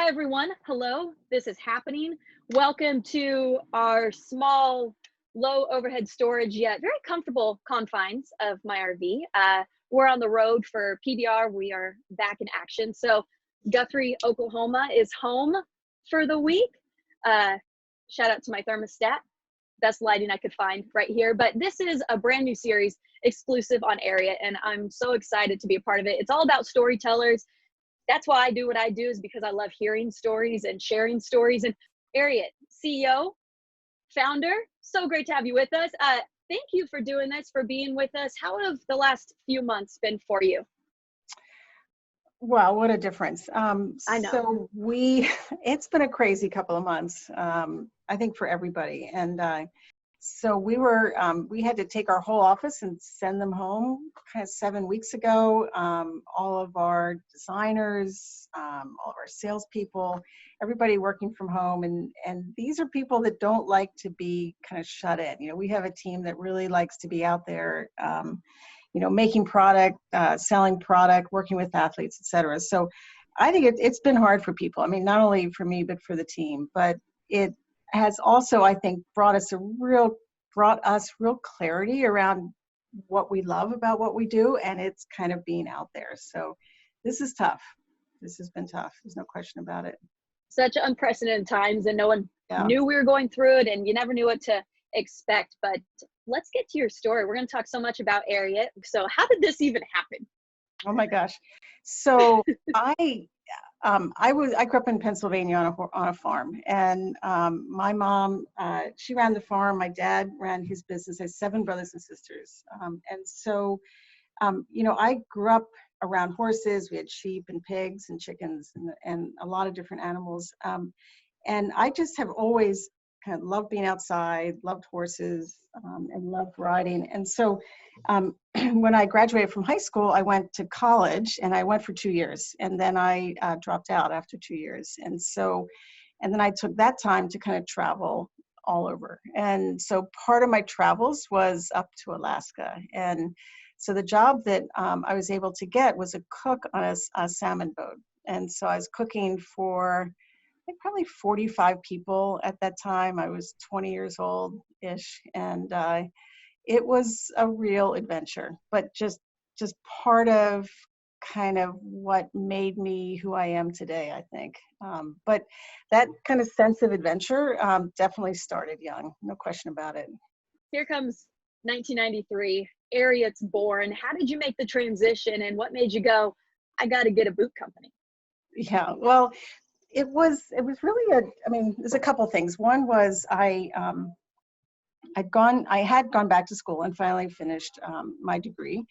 everyone. Hello, this is happening. Welcome to our small, low overhead storage yet very comfortable confines of my RV. We're on the road for PBR. We are back in action. So Guthrie, Oklahoma is home for the week. Shout out to my thermostat. Best lighting I could find right here. But this is a brand new series exclusive on Ariat, and I'm so excited to be a part of it. It's all about storytellers. That's why I do what I do, is because I love hearing stories and sharing stories. And Ariat, CEO, founder, so great to have you with us. Thank you for doing this, for being with us. How have the last few months been for you? Wow, what a difference. I know. So it's been a crazy couple of months, I think for everybody. And so we had to take our whole office and send them home kind of 7 weeks ago. All of our designers, all of our salespeople, everybody working from home. And these are people that don't like to be kind of shut in. You know, we have a team that really likes to be out there, making product, selling product, working with athletes, et cetera. So I think it's been hard for people. I mean, not only for me, but for the team. But it has also, I think, brought us real clarity around what we love about what we do. And it's kind of being out there. So this is tough. This has been tough. There's no question about it. Such unprecedented times, and no one knew we were going through it, and you never knew what to expect. But let's get to your story. We're going to talk so much about Ariat. So how did this even happen? Oh my gosh. So I grew up in Pennsylvania on a farm, and my mom, she ran the farm. My dad ran his business. I have 7 brothers and sisters. I grew up around horses. We had sheep and pigs and chickens and a lot of different animals. And I just have always kind of loved being outside, loved horses, and loved riding. And so when I graduated from high school, I went to college, and I went for 2 years. And then I dropped out after 2 years. And then I took that time to kind of travel all over. And so part of my travels was up to Alaska. And so the job that I was able to get was a cook on a salmon boat. And so I was cooking for probably 45 people at that time. I was 20 years old-ish, and it was a real adventure, but just part of kind of what made me who I am today, I think. But that kind of sense of adventure definitely started young, no question about it. Here comes 1993. Ariat's born. How did you make the transition, and what made you go, I got to get a boot company? Yeah, well, it was really there's a couple things. One was I had gone back to school and finally finished my degree.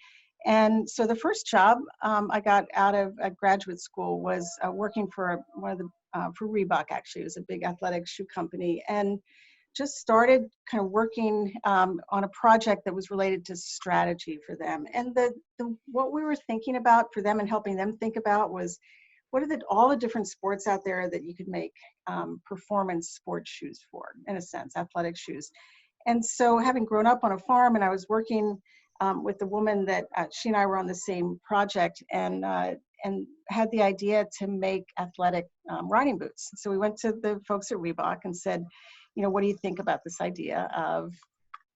And so the first job I got out of graduate school was working for for Reebok. Actually, it was a big athletic shoe company, and just started kind of working on a project that was related to strategy for them. And what we were thinking about for them and helping them think about was, what are all the different sports out there that you could make performance sports shoes for, in a sense, athletic shoes. And so having grown up on a farm, and I was working with a woman that she and I were on the same project, and had the idea to make athletic riding boots. So we went to the folks at Reebok and said, what do you think about this idea of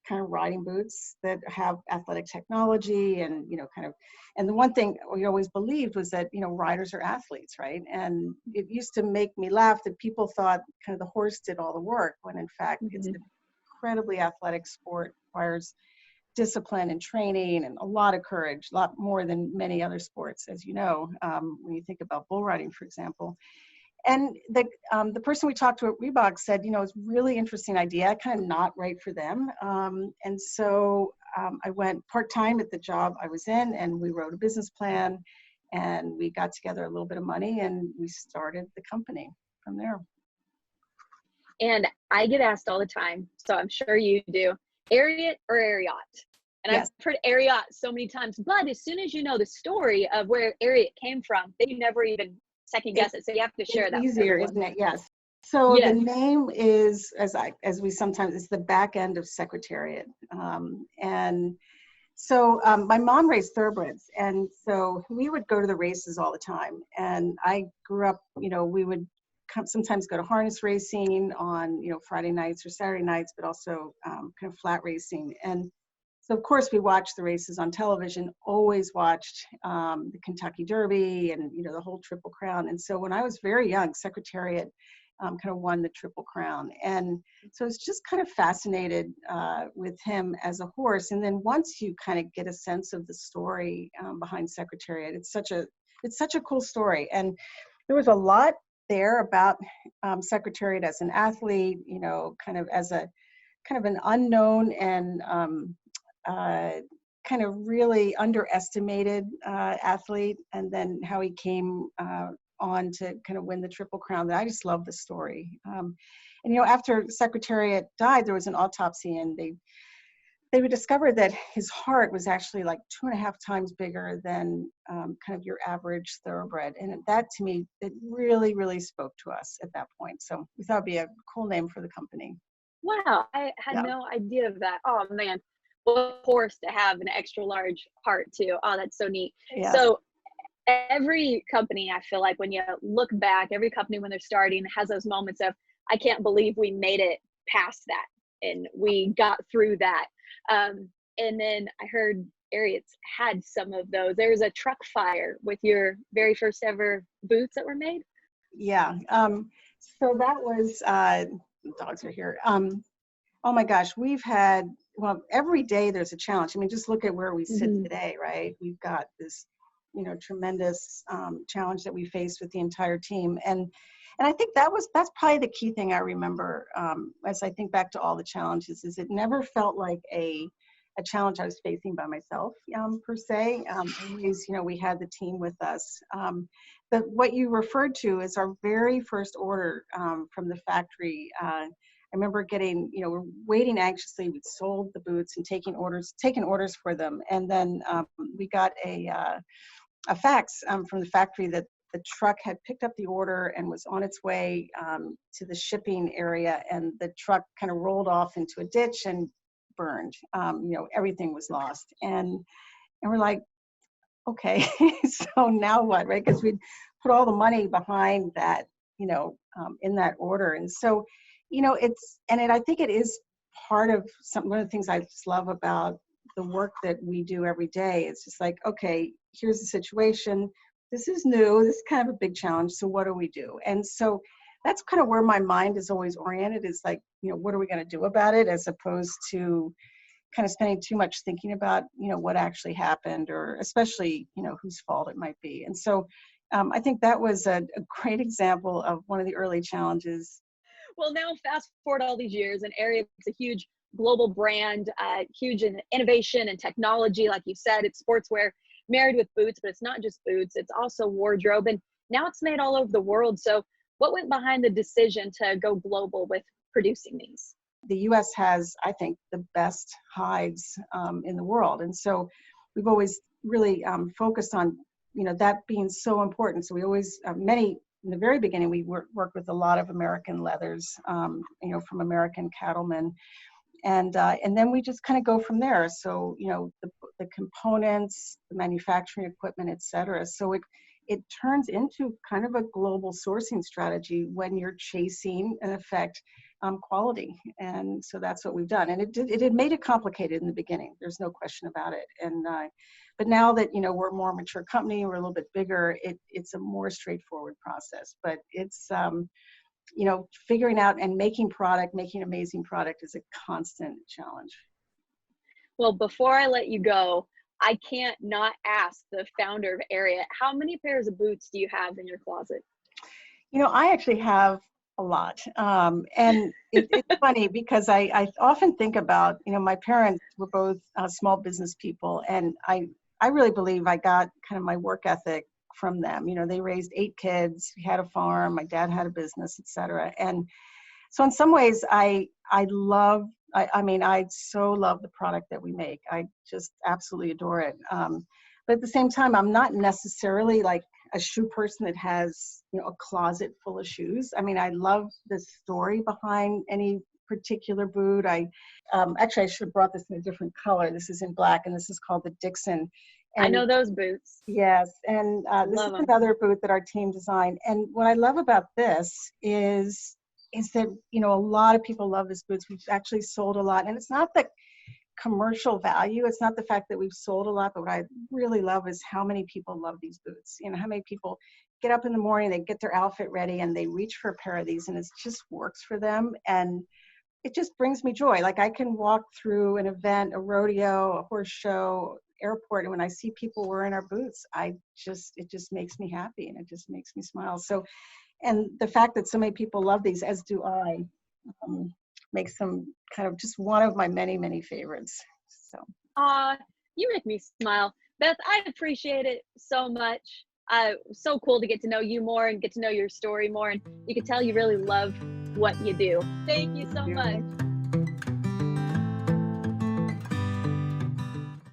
kind of riding boots that have athletic technology and, and the one thing we always believed was that, riders are athletes, right? And it used to make me laugh that people thought kind of the horse did all the work, when in fact it's an incredibly athletic sport, requires discipline and training and a lot of courage, a lot more than many other sports, as you know, when you think about bull riding, for example. And the person we talked to at Reebok said, it's a really interesting idea, kind of not right for them. And so I went part-time at the job I was in, and we wrote a business plan, and we got together a little bit of money, and we started the company from there. And I get asked all the time, so I'm sure you do, Ariat or Ariat? And yes. I've heard Ariat so many times, but as soon as you know the story of where Ariat came from, then you never even second guess it. So you have to share that. Easier, isn't it? Yes. So the name is, as we sometimes, it's the back end of Secretariat. And so my mom raised thoroughbreds, and so we would go to the races all the time. And I grew up, we would sometimes go to harness racing on, Friday nights or Saturday nights, but also kind of flat racing. And so of course we watched the races on television, always watched the Kentucky Derby and, the whole Triple Crown. And so when I was very young, Secretariat kind of won the Triple Crown. And so it's just kind of fascinated with him as a horse. And then once you kind of get a sense of the story behind Secretariat, it's such a cool story. And there was a lot there about Secretariat as an athlete, kind of as a kind of an unknown and kind of really underestimated athlete, and then how he came on to kind of win the Triple Crown. I just love the story. And after Secretariat died, there was an autopsy, and they discovered that his heart was actually like 2.5 times bigger than kind of your average thoroughbred. And that, to me, it really, really spoke to us at that point. So we thought it'd be a cool name for the company. Wow, I had no idea of that. Oh man, what a horse to have an extra large heart too. Oh, that's so neat. Yeah. So every company, I feel like when you look back, every company when they're starting has those moments of, I can't believe we made it past that and we got through that. And then I heard Ariat's had some of those. There was a truck fire with your very first ever boots that were made. Yeah. So that was, dogs are here. Oh my gosh, we've had, every day there's a challenge. I mean, just look at where we sit today, right? We've got this, tremendous challenge that we faced with the entire team. And I think that's probably the key thing I remember as I think back to all the challenges, is it never felt like a challenge I was facing by myself, per se. Always, we had the team with us. But what you referred to is our very first order from the factory. I remember getting, we're waiting anxiously. We sold the boots and taking orders for them. And then we got a fax from the factory that the truck had picked up the order and was on its way to the shipping area. And the truck kind of rolled off into a ditch and burned. Everything was lost. And we're like, okay, so now what, right? Because we'd put all the money behind that, in that order. And so, I think it is part of one of the things I just love about the work that we do every day. It's just like, okay, here's the situation. This is new. This is kind of a big challenge. So what do we do? And so that's kind of where my mind is always oriented, is like, what are we going to do about it, as opposed to kind of spending too much thinking about, what actually happened, or especially, whose fault it might be. And so I think that was a great example of one of the early challenges. Well, now fast forward all these years, and Ariat's a huge global brand, huge in innovation and technology. Like you said, it's sportswear married with boots, but it's not just boots, it's also wardrobe. And now it's made all over the world. So what went behind the decision to go global with producing these? The U.S. has, I think, the best hides in the world. And so we've always really focused on, that being so important. So we always, in the very beginning, we worked with a lot of American leathers, from American cattlemen. And then we just kind of go from there. So, the components, the manufacturing equipment, et cetera. So it turns into kind of a global sourcing strategy when you're chasing, in effect, quality. And so that's what we've done. And it had made it complicated in the beginning. There's no question about it. And but now that, we're a more mature company, we're a little bit bigger, it's a more straightforward process. But it's, figuring out and making amazing product is a constant challenge. Well, before I let you go, I can't not ask the founder of Ariat, how many pairs of boots do you have in your closet? I actually have a lot. And it's funny because I often think about, my parents were both small business people, and I really believe I got kind of my work ethic from them. They raised 8 kids, we had a farm, my dad had a business, et cetera. And so in some ways, I so love the product that we make. I just absolutely adore it. But at the same time, I'm not necessarily like a shoe person that has, a closet full of shoes. I mean, I love the story behind any particular boot. Actually, I should have brought this in a different color. This is in black, and this is called the Dixon. I And know those boots. yes, and this Love is them. another boot that our team designed. And what I love about this is that, you know, a lot of people love this boots. We've actually sold a lot, and it's not the commercial value. It's not the fact that we've sold a lot, but what I really love is how many people love these boots. You know, how many people get up in the morning, they get their outfit ready, and they reach for a pair of these, and it just works for them. And it just brings me joy. Like I can walk through an event, a rodeo, a horse show, airport, and when I see people wearing our boots, it just makes me happy, and it just makes me smile. So, and the fact that so many people love these, as do I, um, makes them kind of just one of my many, many favorites. So, Aw, you make me smile. Beth, I appreciate it so much. So cool to get to know you more and get to know your story more. And you can tell you really love what you do. Thank you so much.